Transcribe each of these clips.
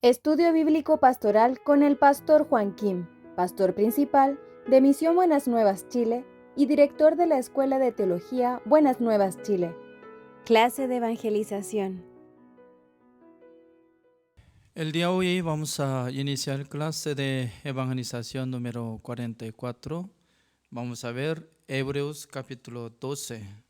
Estudio Bíblico Pastoral con el Pastor Juan Kim, Pastor Principal de Misión Buenas Nuevas Chile y Director de la Escuela de Teología Buenas Nuevas Chile. Clase de Evangelización. El día de hoy vamos a iniciar clase de evangelización número 44. Vamos a ver Hebreos capítulo 12.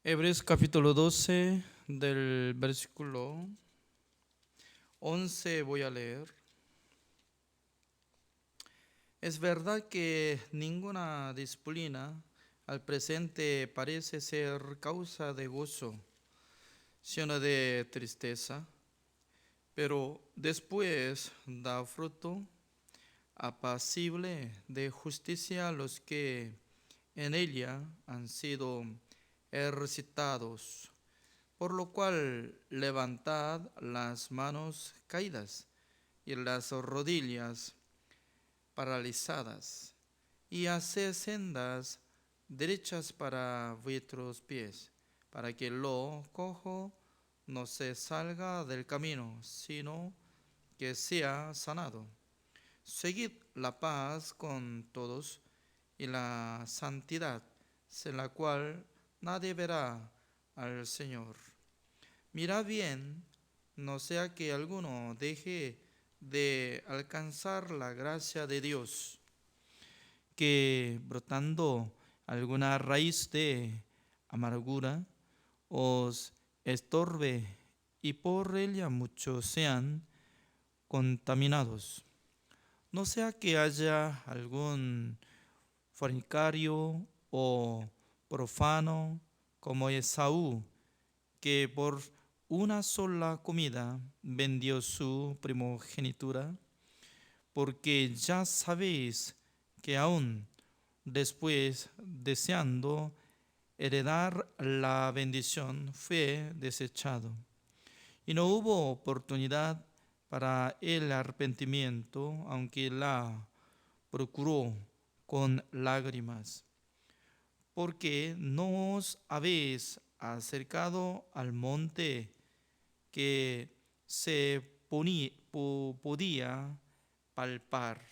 Hebreos capítulo 12 del versículo 11 voy a leer. Es verdad que ninguna disciplina al presente parece ser causa de gozo, sino de tristeza, pero después da fruto apacible de justicia a los que en ella han sido ejercitados. Por lo cual levantad las manos caídas y las rodillas paralizadas, y haced sendas derechas para vuestros pies, para que lo cojo no se salga del camino, sino que sea sanado. Seguid la paz con todos y la santidad, sin la cual nadie verá al Señor. Mirad bien, no sea que alguno deje de alcanzar la gracia de Dios, que brotando alguna raíz de amargura os estorbe y por ella muchos sean contaminados. No sea que haya algún fornicario o profano como Esaú, que por una sola comida vendió su primogenitura, porque ya sabéis que aún después, deseando heredar la bendición, fue desechado. Y no hubo oportunidad para el arrepentimiento, aunque la procuró con lágrimas, porque no os habéis acercado al monte que se podía palpar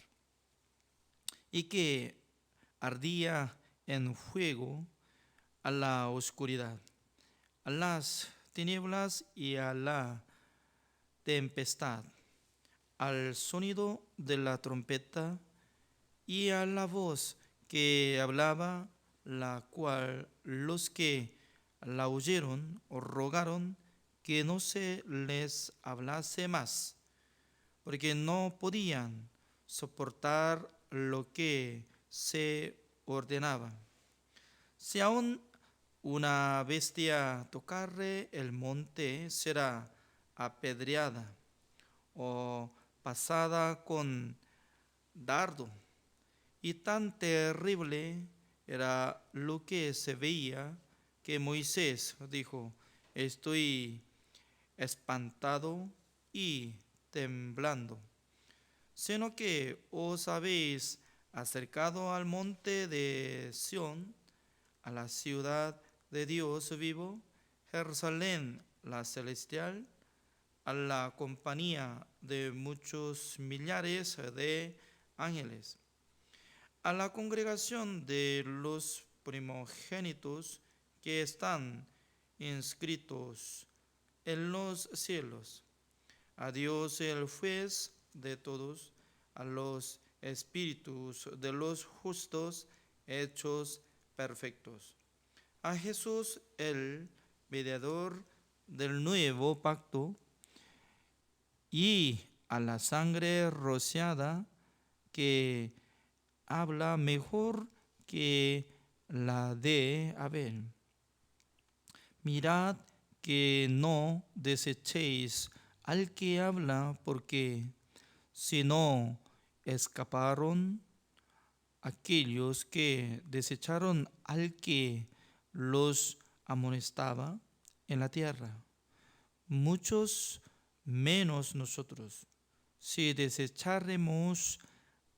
y que ardía en fuego, a la oscuridad, a las tinieblas y a la tempestad, al sonido de la trompeta y a la voz que hablaba, la cual los que la oyeron rogaron que no se les hablase más, porque no podían soportar lo que se ordenaba. Si aún una bestia tocare el monte, será apedreada o pasada con dardo. Y tan terrible era lo que se veía que Moisés dijo: estoy espantado y temblando. Sino que os habéis acercado al monte de Sión, a la ciudad de Dios vivo, Jerusalén la celestial, a la compañía de muchos millares de ángeles, a la congregación de los primogénitos que están inscritos en los cielos, a Dios el juez de todos, a los espíritus de los justos hechos perfectos, a Jesús el mediador del nuevo pacto, y a la sangre rociada que habla mejor que la de Abel. Mirad que no desechéis al que habla, porque si no escaparon aquellos que desecharon al que los amonestaba en la tierra, muchos menos nosotros, si desecharemos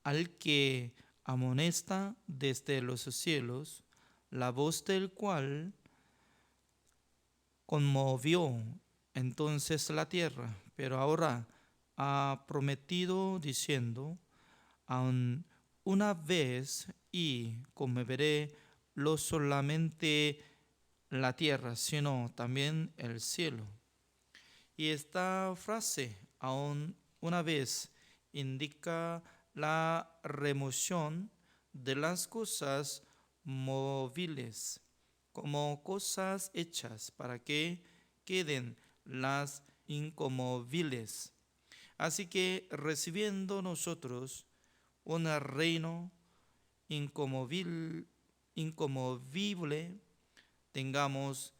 al que amonesta desde los cielos, la voz del cual conmovió entonces la tierra, pero ahora ha prometido diciendo, aún una vez y conmoveré no solamente la tierra, sino también el cielo. Y esta frase, aún una vez, indica la remoción de las cosas móviles como cosas hechas para que queden las inconmovibles. Así que recibiendo nosotros un reino inconmovible, tengamos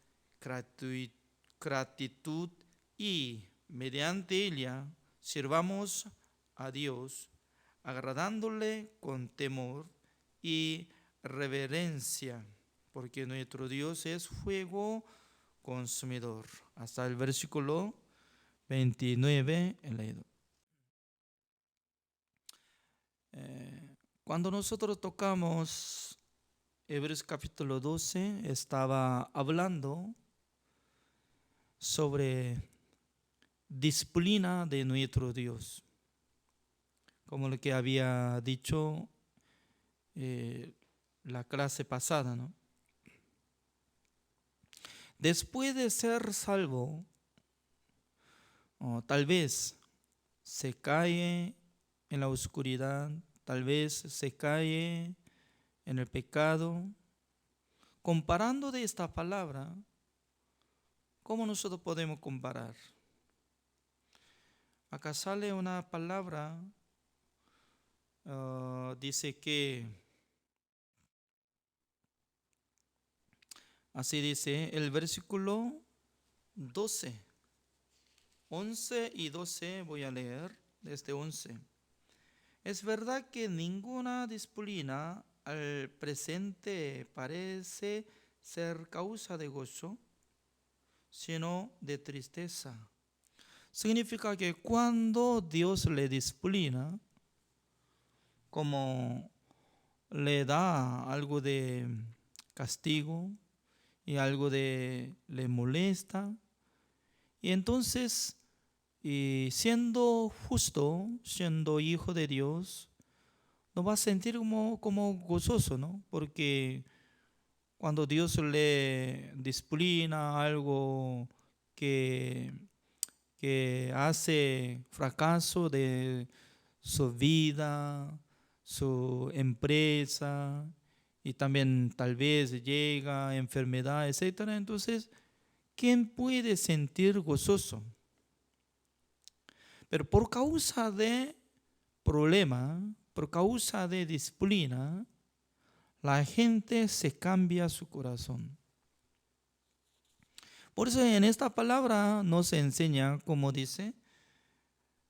gratitud y mediante ella sirvamos a Dios, agradándole con temor y reverencia, porque nuestro Dios es fuego consumidor. Hasta el versículo 29 he leído. Cuando nosotros tocamos Hebreos capítulo 12, estaba hablando sobre disciplina de nuestro Dios, como lo que había dicho la clase pasada, ¿no? Después de ser salvo, tal vez se cae en la oscuridad, tal vez se cae en el pecado. Comparando de esta palabra, ¿cómo nosotros podemos comparar? Acá sale una palabra, dice que, así dice el versículo 12, 11 y 12, voy a leer desde 11. Es verdad que ninguna disciplina al presente parece ser causa de gozo, sino de tristeza. Significa que cuando Dios le disciplina, como le da algo de castigo y algo de le molesta, y entonces, y siendo justo, siendo hijo de Dios, nos va a sentir como gozoso, ¿no? Porque cuando Dios le disciplina algo que hace fracaso de su vida, su empresa, y también tal vez llega enfermedad, etcétera. Entonces, ¿quién puede sentir gozoso? Pero por causa de problema, por causa de disciplina, la gente se cambia su corazón. Por eso en esta palabra nos enseña, como dice,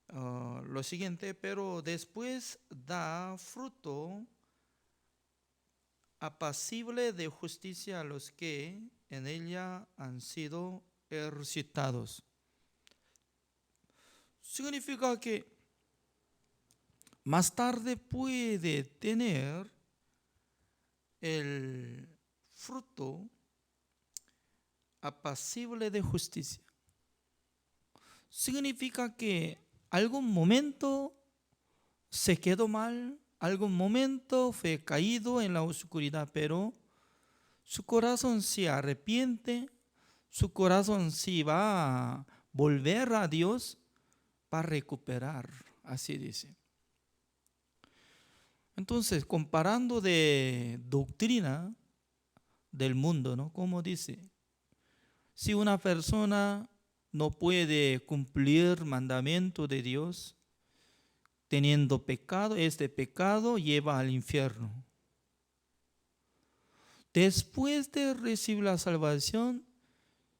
lo siguiente: pero después da fruto apacible de justicia a los que en ella han sido ejercitados. Significa que más tarde puede tener el fruto apacible de justicia. Significa que algún momento se quedó mal, algún momento fue caído en la oscuridad, pero su corazón se arrepiente, su corazón sí va a volver a Dios para recuperar, así dice. Entonces, comparando de doctrina del mundo, ¿no? Como dice, si una persona no puede cumplir mandamiento de Dios, teniendo pecado, este pecado lleva al infierno. Después de recibir la salvación,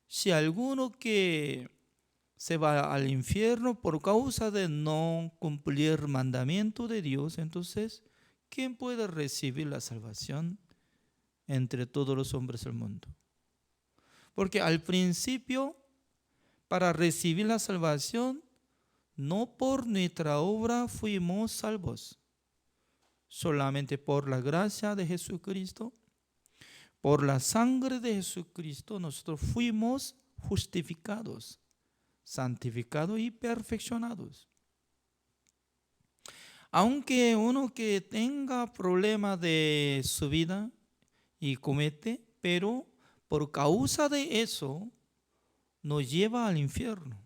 si alguno que se va al infierno por causa de no cumplir mandamiento de Dios, entonces, ¿quién puede recibir la salvación entre todos los hombres del mundo? Porque al principio, para recibir la salvación, no por nuestra obra fuimos salvos, solamente por la gracia de Jesucristo, por la sangre de Jesucristo, nosotros fuimos justificados, santificados y perfeccionados. Aunque uno que tenga problemas de su vida y comete, pero por causa de eso nos lleva al infierno.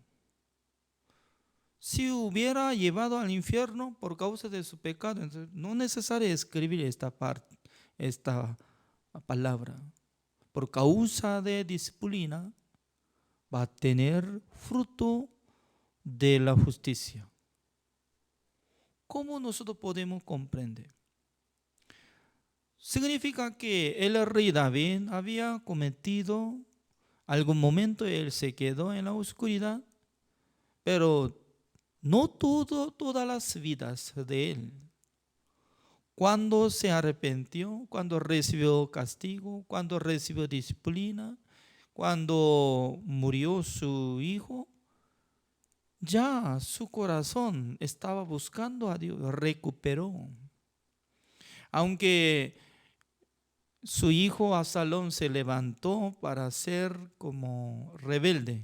Si hubiera llevado al infierno por causa de su pecado, entonces no es necesario escribir esta palabra. Por causa de disciplina va a tener fruto de la justicia. ¿Cómo nosotros podemos comprender? Significa que el rey David había cometido, algún momento él se quedó en la oscuridad, pero no todas las vidas de él. Cuando se arrepintió, cuando recibió castigo, cuando recibió disciplina, cuando murió su hijo, ya su corazón estaba buscando a Dios, recuperó. Aunque su hijo Absalón se levantó para ser como rebelde,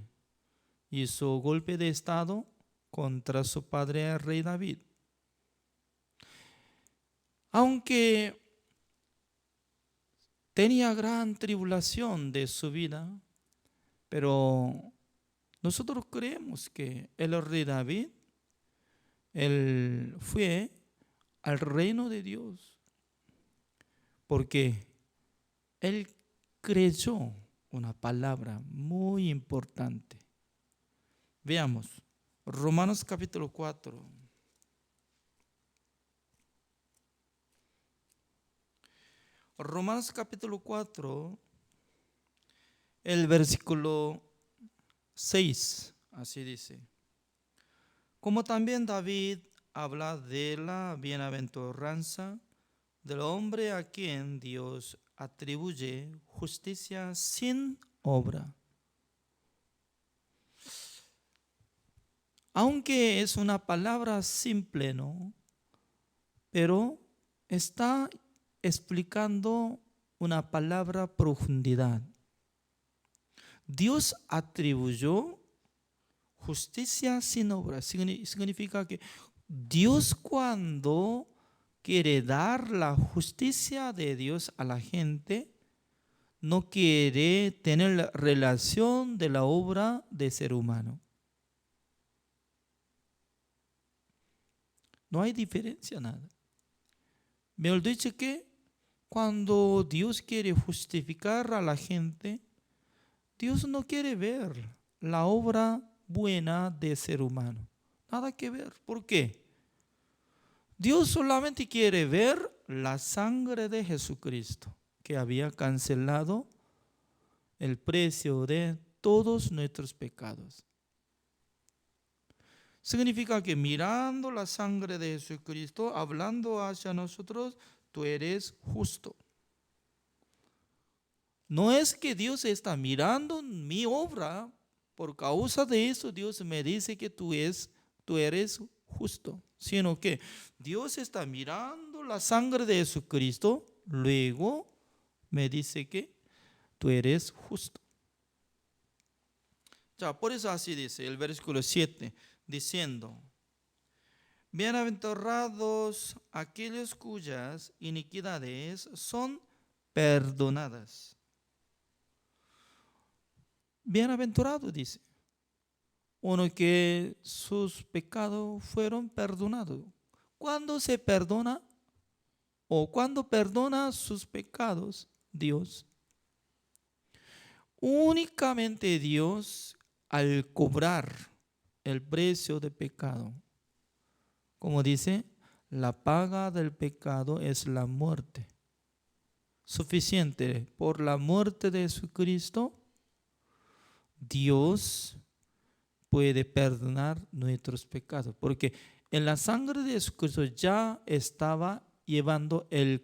hizo golpe de estado contra su padre el rey David. Aunque tenía gran tribulación de su vida, pero nosotros creemos que el rey David, él fue al reino de Dios, porque él creyó una palabra muy importante. Veamos, Romanos capítulo 4. Romanos capítulo 4, el versículo 6, así dice. Como también David habla de la bienaventuranza del hombre a quien Dios atribuye justicia sin obra. Aunque es una palabra simple, ¿no? Pero está explicando una palabra profundidad. Dios atribuyó justicia sin obra. Significa que Dios, cuando quiere dar la justicia de Dios a la gente, no quiere tener la relación de la obra de ser humano. No hay diferencia, nada. Mejor dicho, que cuando Dios quiere justificar a la gente, Dios no quiere ver la obra buena de ser humano. Nada que ver. ¿Por qué? Dios solamente quiere ver la sangre de Jesucristo, que había cancelado el precio de todos nuestros pecados. Significa que mirando la sangre de Jesucristo, hablando hacia nosotros, tú eres justo. No es que Dios está mirando mi obra, por causa de eso Dios me dice que tú eres justo, sino que Dios está mirando la sangre de Jesucristo, luego me dice que tú eres justo. Ya, por eso así dice el versículo 7, diciendo: bienaventurados aquellos cuyas iniquidades son perdonadas. Bienaventurado, dice, uno que sus pecados fueron perdonados. ¿Cuándo se perdona? O cuando perdona sus pecados, Dios. Únicamente Dios, al cobrar el precio de pecado, como dice, la paga del pecado es la muerte. Suficiente por la muerte de Jesucristo, Dios puede perdonar nuestros pecados, porque en la sangre de Jesucristo ya estaba llevando el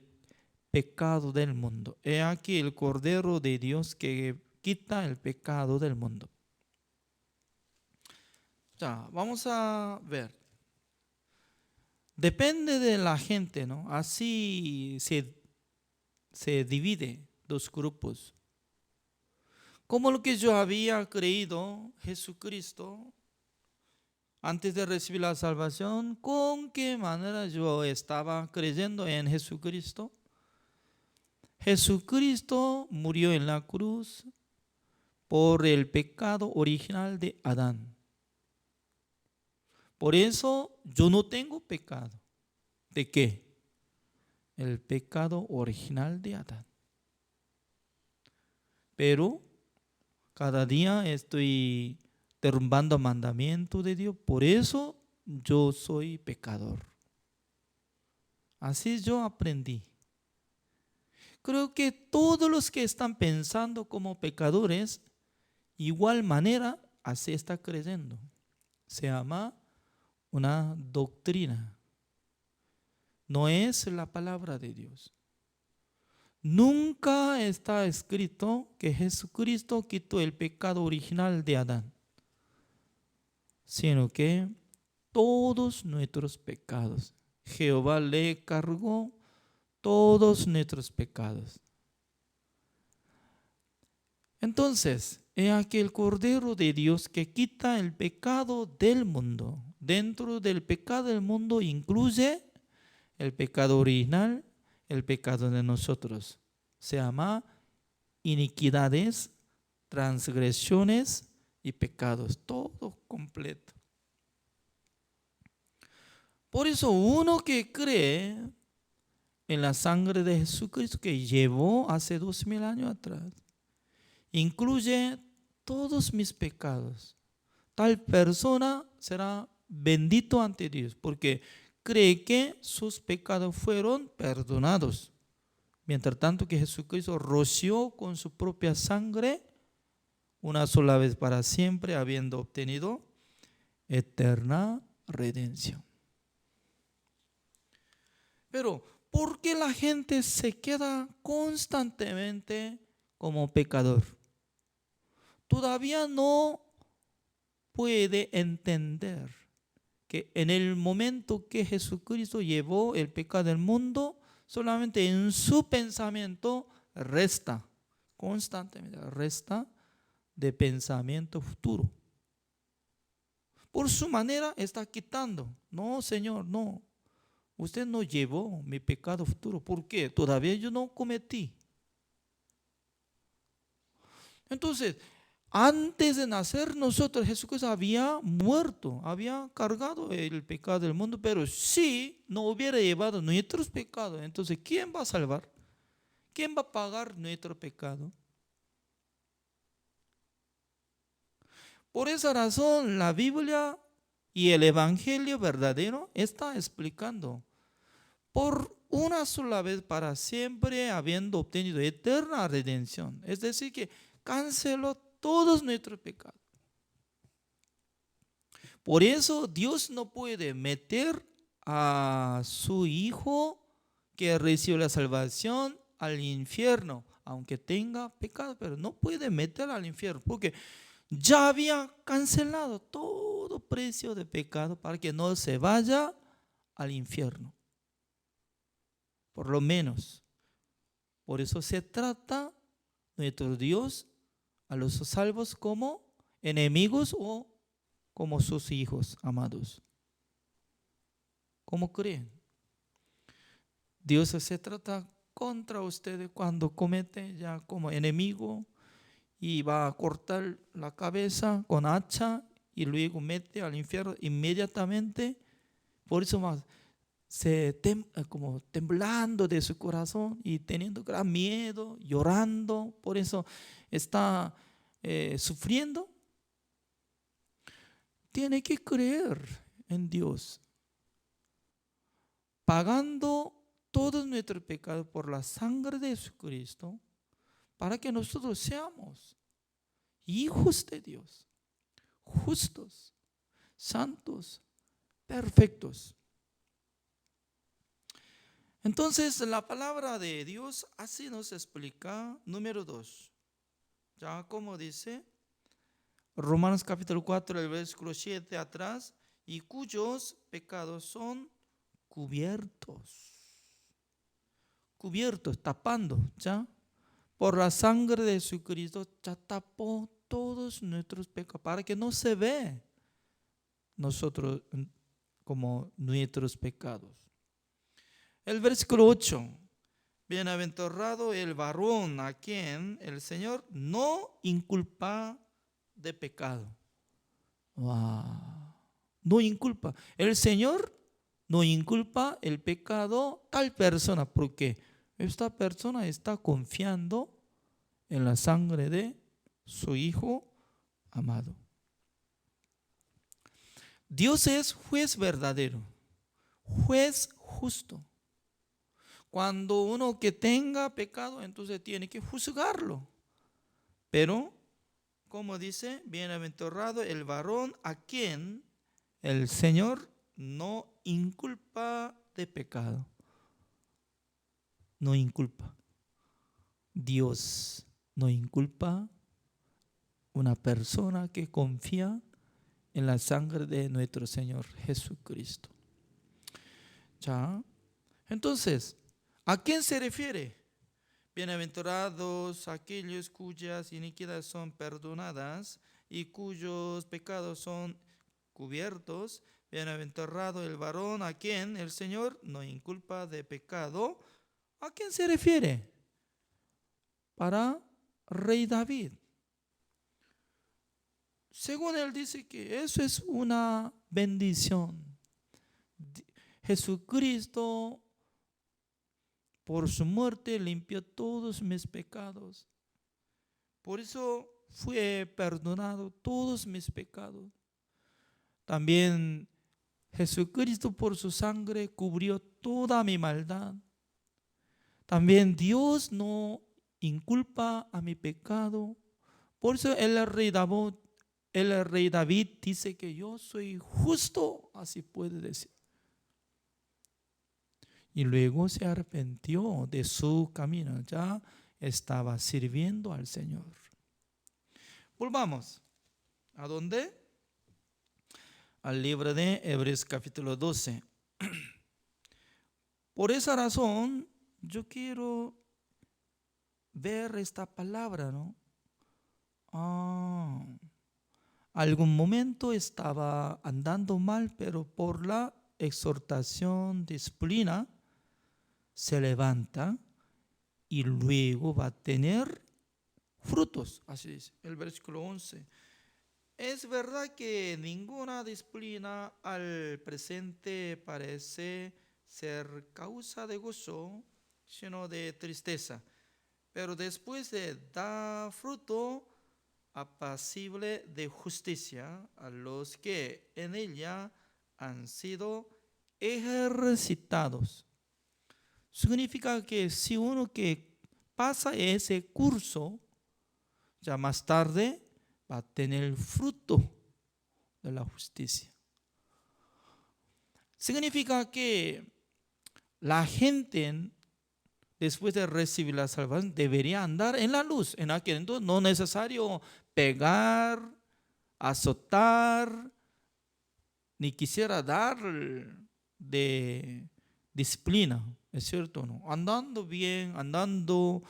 pecado del mundo. He aquí el Cordero de Dios que quita el pecado del mundo. Ya, vamos a ver. Depende de la gente, ¿no? Así se divide dos grupos. como lo que yo había creído, Jesucristo, antes de recibir la salvación, ¿con qué manera yo estaba creyendo en Jesucristo? Jesucristo murió en la cruz por el pecado original de Adán. Por eso yo no tengo pecado. ¿De qué? El pecado original de Adán. Pero cada día estoy derrumbando mandamientos de Dios. Por eso yo soy pecador. Así yo aprendí. Creo que todos los que están pensando como pecadores, igual manera, así está creyendo. Se llama una doctrina. No es la palabra de Dios. Nunca está escrito que Jesucristo quitó el pecado original de Adán, sino que todos nuestros pecados, Jehová le cargó todos nuestros pecados. Entonces, he aquí el Cordero de Dios que quita el pecado del mundo. Dentro del pecado del mundo incluye el pecado original, el pecado de nosotros. Se llama iniquidades, transgresiones y pecados. Todo completo. Por eso uno que cree en la sangre de Jesucristo que llevó hace 2000 años atrás, incluye todos mis pecados. Tal persona será bendito ante Dios porque cree que sus pecados fueron perdonados. Mientras tanto que Jesucristo roció con su propia sangre una sola vez para siempre, habiendo obtenido eterna redención. Pero, ¿por qué la gente se queda constantemente como pecador? Todavía no puede entender que en el momento que Jesucristo llevó el pecado del mundo, solamente en su pensamiento resta, constantemente resta de pensamiento futuro. Por su manera está quitando. No, Señor, no. Usted no llevó mi pecado futuro. ¿Por qué? Todavía yo no cometí. Entonces, antes de nacer nosotros, Jesucristo había muerto, había cargado el pecado del mundo, pero si no hubiera llevado nuestros pecados, entonces ¿quién va a salvar? ¿Quién va a pagar nuestro pecado? Por esa razón la Biblia y el Evangelio verdadero está explicando por una sola vez para siempre habiendo obtenido eterna redención. Es decir que canceló todos nuestros pecados. Por eso Dios no puede meter a su hijo que recibió la salvación al infierno, aunque tenga pecado, pero no puede meter al infierno, porque ya había cancelado todo precio de pecado para que no se vaya al infierno. Por lo menos. Por eso se trata nuestro Dios a los salvos como enemigos o como sus hijos amados. ¿Cómo creen? Dios se trata contra ustedes cuando comete ya como enemigo y va a cortar la cabeza con hacha y luego mete al infierno inmediatamente. Por eso más como temblando de su corazón y teniendo gran miedo, llorando, por eso está sufriendo. Tiene que creer en Dios, pagando todos nuestros pecados por la sangre de Jesucristo, para que nosotros seamos hijos de Dios, justos, santos, perfectos. Entonces la palabra de Dios así nos explica. Número 2, ya como dice Romanos capítulo 4, el versículo 7 atrás, y cuyos pecados son cubiertos, tapando, ¿ya? por la sangre de Jesucristo ya tapó todos nuestros pecados para que no se ve nosotros como nuestros pecados. El versículo 8. Bienaventurado el varón a quien el Señor no inculpa de pecado. Wow. No inculpa. El Señor no inculpa el pecado tal persona, porque esta persona está confiando en la sangre de su Hijo amado. Dios es juez verdadero, juez justo. Cuando uno que tenga pecado, entonces tiene que juzgarlo. Pero, como dice, bienaventurado el varón a quien el Señor no inculpa de pecado. No inculpa. Dios no inculpa una persona que confía en la sangre de nuestro Señor Jesucristo. ¿Ya? Entonces, ¿a quién se refiere? Bienaventurados aquellos cuyas iniquidades son perdonadas y cuyos pecados son cubiertos. Bienaventurado el varón a quien el Señor no inculpa de pecado. ¿A quién se refiere? Para Rey David. Según él dice que eso es una bendición. Jesucristo por su muerte limpió todos mis pecados. Por eso fue perdonado todos mis pecados. También Jesucristo por su sangre cubrió toda mi maldad. También Dios no inculpa a mi pecado. Por eso el rey David dice que yo soy justo, así puede decir. Y luego se arrepintió de su camino, ya estaba sirviendo al Señor. Volvamos. ¿A dónde? Al libro de Hebreos capítulo 12. Por esa razón, yo quiero ver esta palabra, ¿no? Algún momento estaba andando mal, pero por la exhortación, disciplina, se levanta y luego va a tener frutos. Así dice el versículo 11. Es verdad que ninguna disciplina al presente parece ser causa de gozo, sino de tristeza. Pero después de dar fruto, apacible de justicia a los que en ella han sido ejercitados. Significa que si uno que pasa ese curso, ya más tarde va a tener fruto de la justicia. Significa que la gente, después de recibir la salvación, debería andar en la luz. En aquel entonces no es necesario pegar, azotar, ni quisiera dar de disciplina, ¿es cierto o no? Andando bien, andando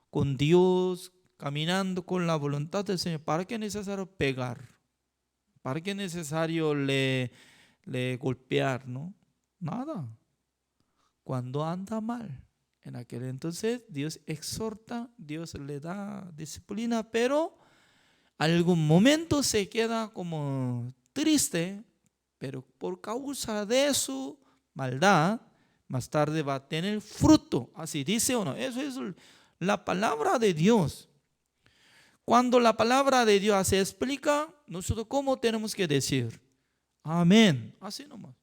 con Dios, caminando con la voluntad del Señor. ¿Para qué es necesario pegar? ¿Para qué es necesario le golpear? ¿No? Nada. Cuando anda mal, en aquel entonces Dios exhorta, Dios le da disciplina, pero algún momento se queda como triste, pero por causa de su maldad, más tarde va a tener fruto. Así dice uno. Eso es la palabra de Dios. Cuando la palabra de Dios se explica, nosotros ¿cómo tenemos que decir? Amén. Así nomás.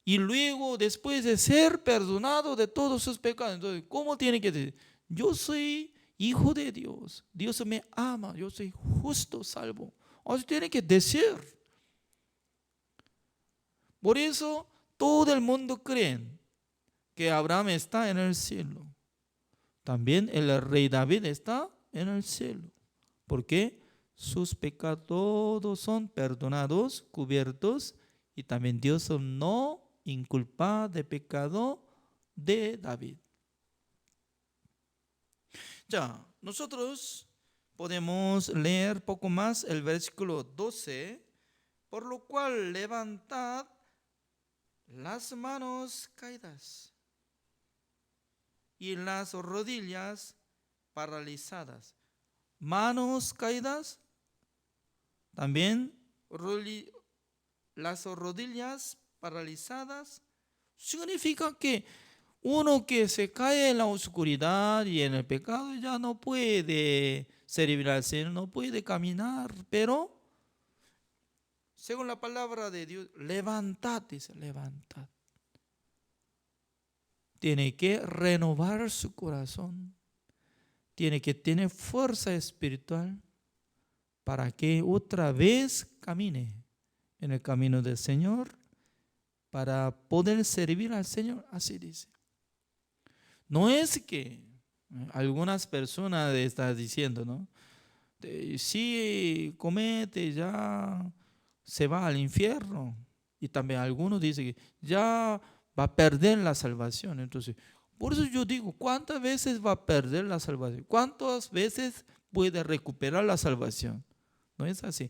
Y luego, después de ser perdonado de todos sus pecados, entonces, ¿cómo tiene que decir? Yo soy hijo de Dios. Dios me ama. Yo soy justo, salvo. Así tiene que decir. Por eso, todo el mundo cree que Abraham está en el cielo. También el rey David está en el cielo. Porque sus pecados todos son perdonados, cubiertos, y también Dios no inculpa de pecado de David. Ya, nosotros podemos leer poco más el versículo 12, por lo cual levantad las manos caídas y las rodillas paralizadas. Manos caídas, también las rodillas paralizadas, significa que uno que se cae en la oscuridad y en el pecado ya no puede servir al Señor, no puede caminar, pero según la palabra de Dios, levantad, dice, levantad. Tiene que renovar su corazón, tiene que tener fuerza espiritual para que otra vez camine en el camino del Señor, para poder servir al Señor, así dice. No es que algunas personas están diciendo, ¿no? Si comete ya se va al infierno. Y también algunos dicen que ya va a perder la salvación. Entonces, por eso yo digo, ¿cuántas veces va a perder la salvación? ¿Cuántas veces puede recuperar la salvación? No es así.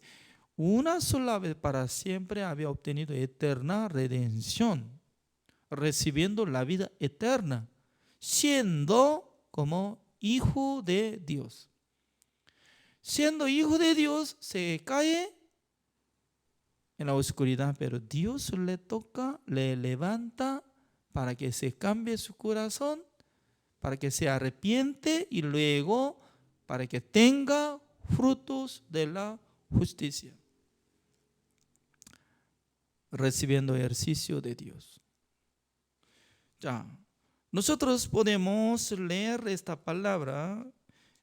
Una sola vez para siempre había obtenido eterna redención, recibiendo la vida eterna, siendo como hijo de Dios. Siendo hijo de Dios, se cae en la oscuridad, pero Dios le toca, le levanta para que se cambie su corazón, para que se arrepiente y luego para que tenga frutos de la justicia, recibiendo ejercicio de Dios. Ya, nosotros podemos leer esta palabra,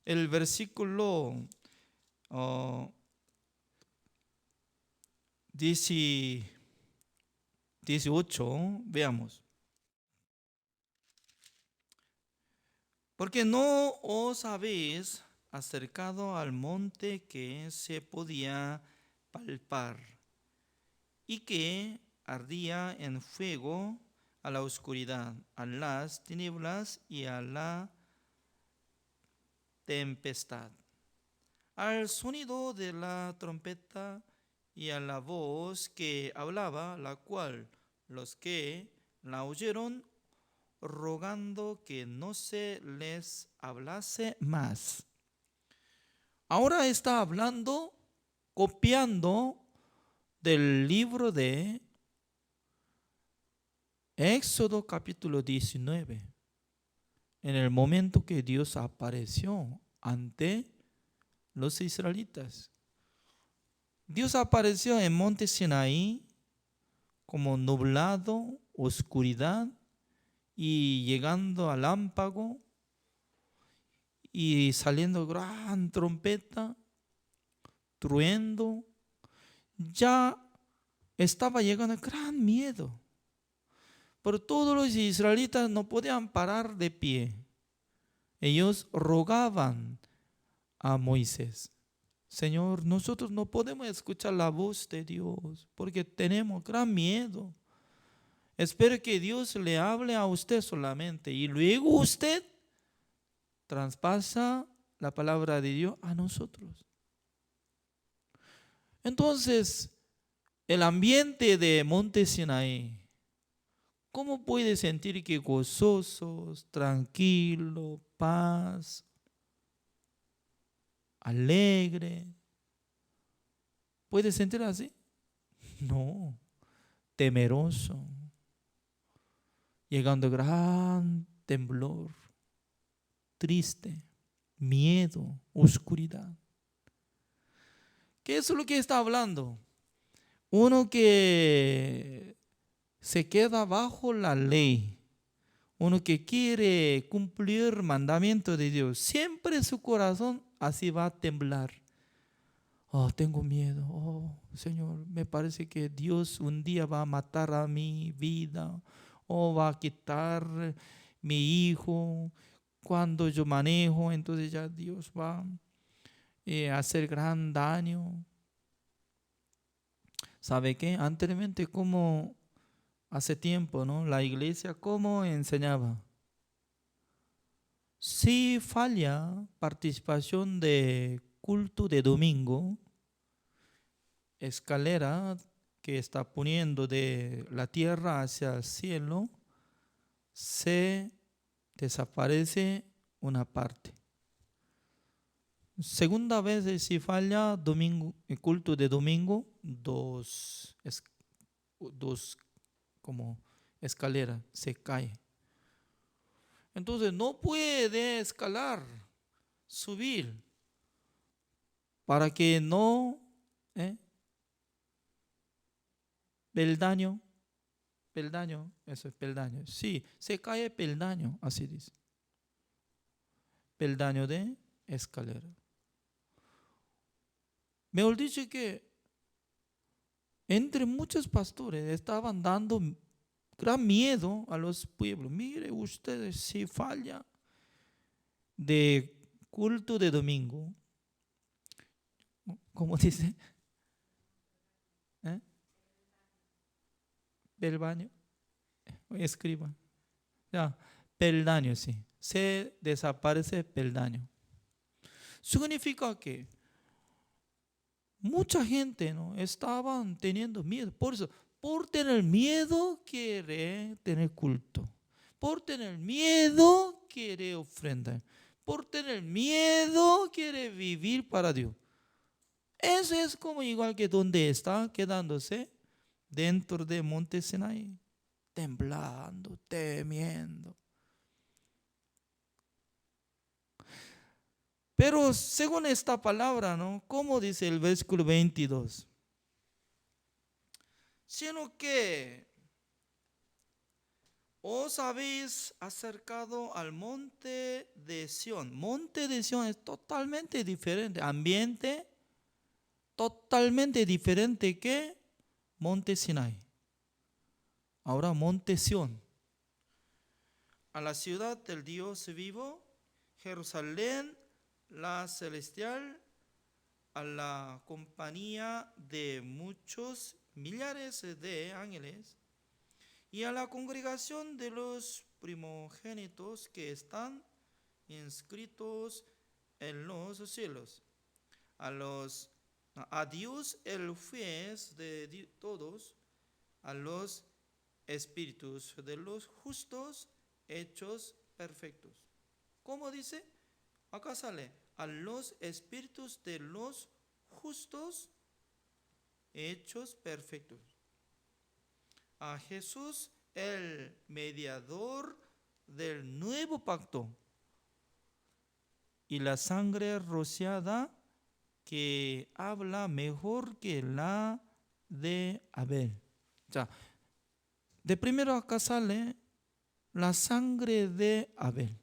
el versículo 18, veamos. Porque no os habéis acercado al monte que se podía palpar y que ardía en fuego, a la oscuridad, a las tinieblas y a la tempestad, al sonido de la trompeta y a la voz que hablaba, la cual los que la oyeron rogando que no se les hablase más. Ahora está hablando, copiando del libro de Éxodo capítulo 19, en el momento que Dios apareció ante los israelitas. Dios apareció en monte Sinaí como nublado, oscuridad, y llegando al lámpago y saliendo gran trompeta, truendo, ya estaba llegando gran miedo. Pero todos los israelitas no podían parar de pie. Ellos rogaban a Moisés: Señor, nosotros no podemos escuchar la voz de Dios porque tenemos gran miedo. Espero que Dios le hable a usted solamente y luego usted traspasa la palabra de Dios a nosotros. Entonces, el ambiente de Monte Sinaí, ¿cómo puede sentir que gozosos, tranquilo, paz, alegre? ¿Puede sentir así? No, temeroso, llegando gran temblor, triste, miedo, oscuridad. ¿Qué es lo que está hablando? Uno que se queda bajo la ley, uno que quiere cumplir mandamientos de Dios, siempre su corazón así va a temblar. Oh, tengo miedo. Oh, Señor, me parece que Dios un día va a matar a mi vida o va a quitar mi hijo. Cuando yo manejo, entonces ya Dios va a hacer gran daño. ¿Sabe qué? Anteriormente, como hace tiempo, ¿no? La iglesia, ¿cómo enseñaba? Si falla participación de culto de domingo, escalera que está poniendo de la tierra hacia el cielo, se desaparece una parte. Segunda vez, si falla domingo, el culto de domingo, dos como escalera se cae. Entonces no puede escalar, subir, para que no peldaño, eso es peldaño. Sí, se cae peldaño, así dice. Peldaño de escalera. Mejor dicho que entre muchos pastores estaban dando gran miedo a los pueblos. Mire ustedes, si falla de culto de domingo, ¿cómo dice? Peldaño, escriban. Ya, peldaño, sí. Se desaparece peldaño. Significa que mucha gente, ¿no?, estaban teniendo miedo. Por eso, por tener miedo, quiere tener culto. Por tener miedo, quiere ofrendar. Por tener miedo, quiere vivir para Dios. Eso es como igual que donde está quedándose dentro de Monte Sinaí, temblando, temiendo. Pero según esta palabra, ¿no?, ¿cómo dice el versículo 22? Sino que os habéis acercado al monte de Sión. Monte de Sión es totalmente diferente, ambiente totalmente diferente que Monte Sinai. Ahora Monte Sión, a la ciudad del Dios vivo, Jerusalén, la celestial, a la compañía de muchos millares de ángeles y a la congregación de los primogénitos que están inscritos en los cielos, a Dios el juez de todos, a los espíritus de los justos hechos perfectos. ¿Cómo dice? Acá sale, a los espíritus de los justos hechos perfectos. A Jesús, el mediador del nuevo pacto, y la sangre rociada que habla mejor que la de Abel. O sea, de primero acá sale la sangre de Abel.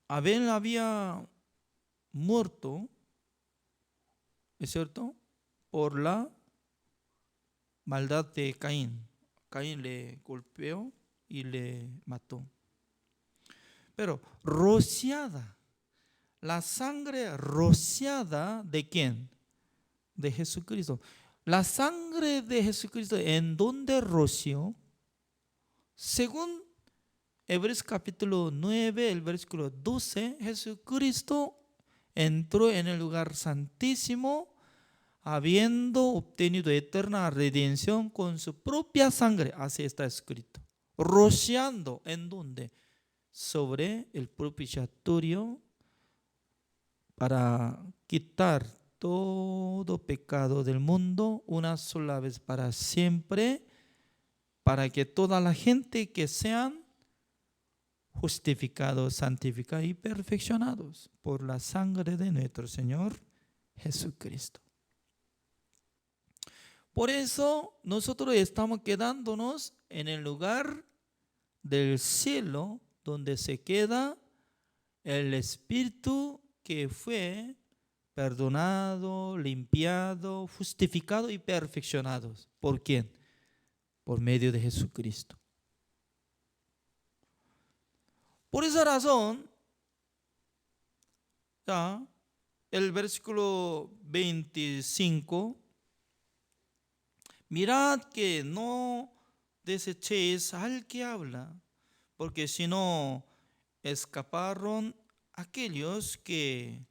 Abel había muerto, ¿es cierto?, por la maldad de Caín. Caín le golpeó y le mató. Pero rociada, la sangre rociada ¿de quién? De Jesucristo. La sangre de Jesucristo, ¿en dónde roció? Según Hebreos capítulo 9, el versículo 12, Jesucristo entró en el lugar santísimo, habiendo obtenido eterna redención con su propia sangre. Así está escrito. Rociando, ¿en dónde? Sobre el propiciatorio, para quitar todo pecado del mundo una sola vez para siempre, para que toda la gente que sean justificados, santificados y perfeccionados por la sangre de nuestro Señor Jesucristo. Por eso nosotros estamos quedándonos en el lugar del cielo, donde se queda el Espíritu que fue perdonado, limpiado, justificado y perfeccionado. ¿Por quién? Por medio de Jesucristo. Por esa razón, ya, el versículo 25, mirad que no desechéis al que habla, porque si no escaparon aquellos que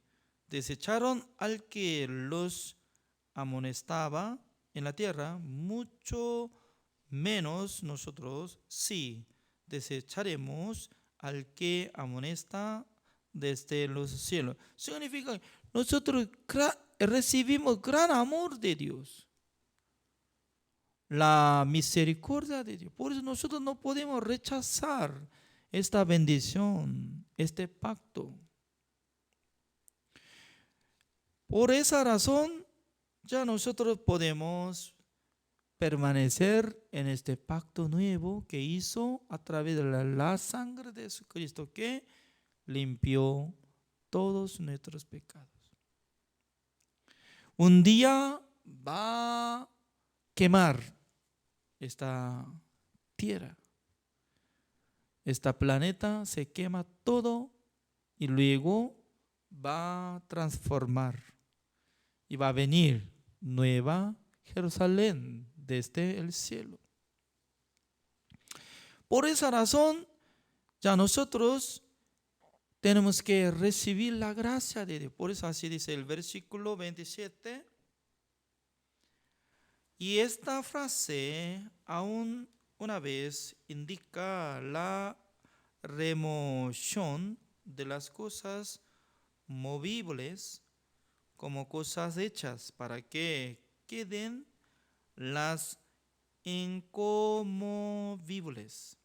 desecharon al que los amonestaba en la tierra, mucho menos nosotros si desecharemos al que amonesta desde los cielos. Significa que nosotros recibimos gran amor de Dios, la misericordia de Dios. Por eso nosotros no podemos rechazar esta bendición, este pacto. Por esa razón, ya nosotros podemos permanecer en este pacto nuevo que hizo a través de la sangre de Jesucristo, que limpió todos nuestros pecados. Un día va a quemar esta tierra. Este planeta se quema todo y luego va a transformar y va a venir nueva Jerusalén desde el cielo. Por esa razón, ya nosotros tenemos que recibir la gracia de Dios. Por eso así dice el versículo 27. Y esta frase aún una vez indica la remoción de las cosas movibles como cosas hechas para que queden las inconmovibles.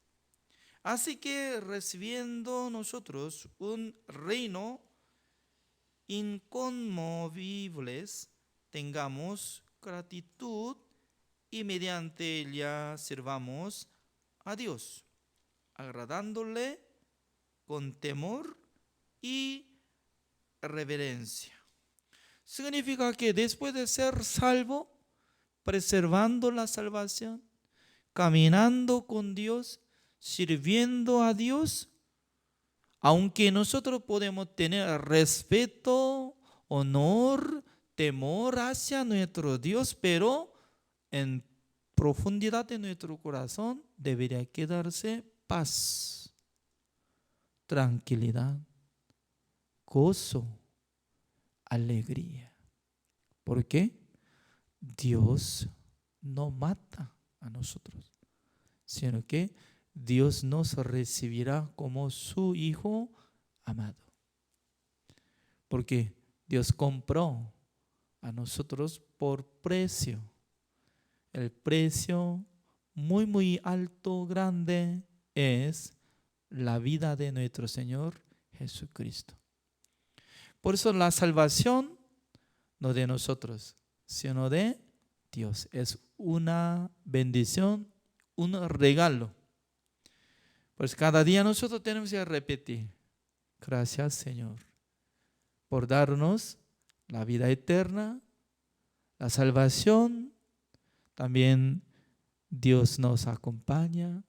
Así que recibiendo nosotros un reino inconmovibles, tengamos gratitud y mediante ella sirvamos a Dios, agradándole con temor y reverencia. Significa que después de ser salvo, preservando la salvación, caminando con Dios, sirviendo a Dios, aunque nosotros podemos tener respeto, honor, temor hacia nuestro Dios, pero en profundidad de nuestro corazón debería quedarse paz, tranquilidad, gozo, alegría. ¿Por qué? Dios no mata a nosotros, sino que Dios nos recibirá como su Hijo amado. Porque Dios compró a nosotros por precio. El precio muy, muy alto, grande, es la vida de nuestro Señor Jesucristo. Por eso la salvación no de nosotros, sino de Dios. Es una bendición, un regalo. Pues cada día nosotros tenemos que repetir: gracias, Señor, por darnos la vida eterna, la salvación. También Dios nos acompaña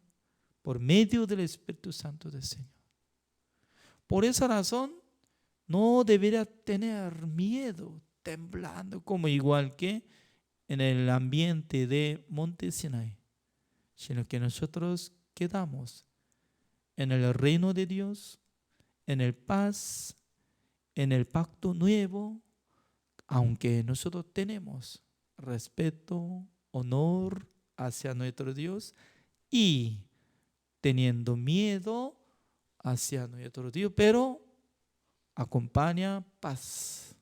por medio del Espíritu Santo del Señor. Por esa razón, no debería tener miedo, temblando, como igual que en el ambiente de Monte Sinai, sino que nosotros quedamos en el reino de Dios, en el paz, en el pacto nuevo, aunque nosotros tenemos respeto, honor hacia nuestro Dios y teniendo miedo hacia nuestro Dios, pero acompaña paz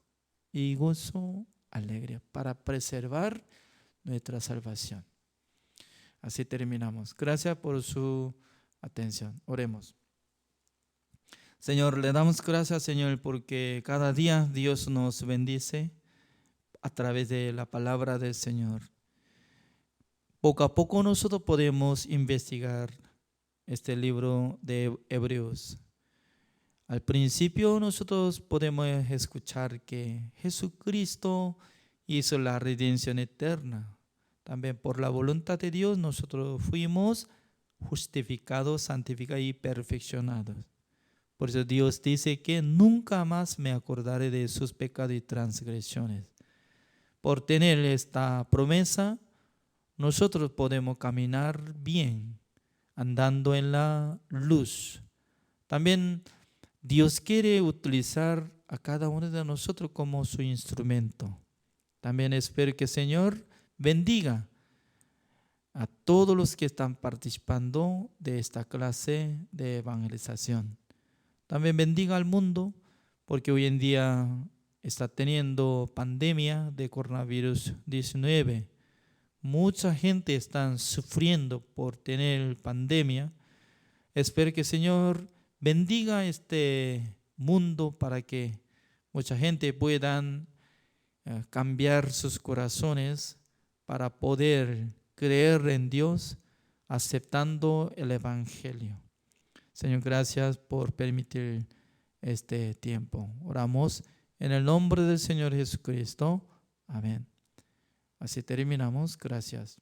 y gozo, alegría para preservar nuestra salvación. Así terminamos. Gracias por su atención. Oremos. Señor, le damos gracias, Señor, porque cada día Dios nos bendice a través de la palabra del Señor. Poco a poco nosotros podemos investigar este libro de Hebreos. Al principio nosotros podemos escuchar que Jesucristo hizo la redención eterna. También por la voluntad de Dios nosotros fuimos justificados, santificados y perfeccionados. Por eso Dios dice que nunca más me acordaré de sus pecados y transgresiones. Por tener esta promesa, nosotros podemos caminar bien, andando en la luz, También Dios quiere utilizar a cada uno de nosotros como su instrumento. También espero que el Señor bendiga a todos los que están participando de esta clase de evangelización. También bendiga al mundo, porque hoy en día está teniendo pandemia de coronavirus 19. Mucha gente está sufriendo por tener pandemia. Espero que el Señor bendiga este mundo para que mucha gente pueda cambiar sus corazones para poder creer en Dios, aceptando el Evangelio. Señor, gracias por permitir este tiempo. Oramos en el nombre del Señor Jesucristo. Amén. Así terminamos. Gracias.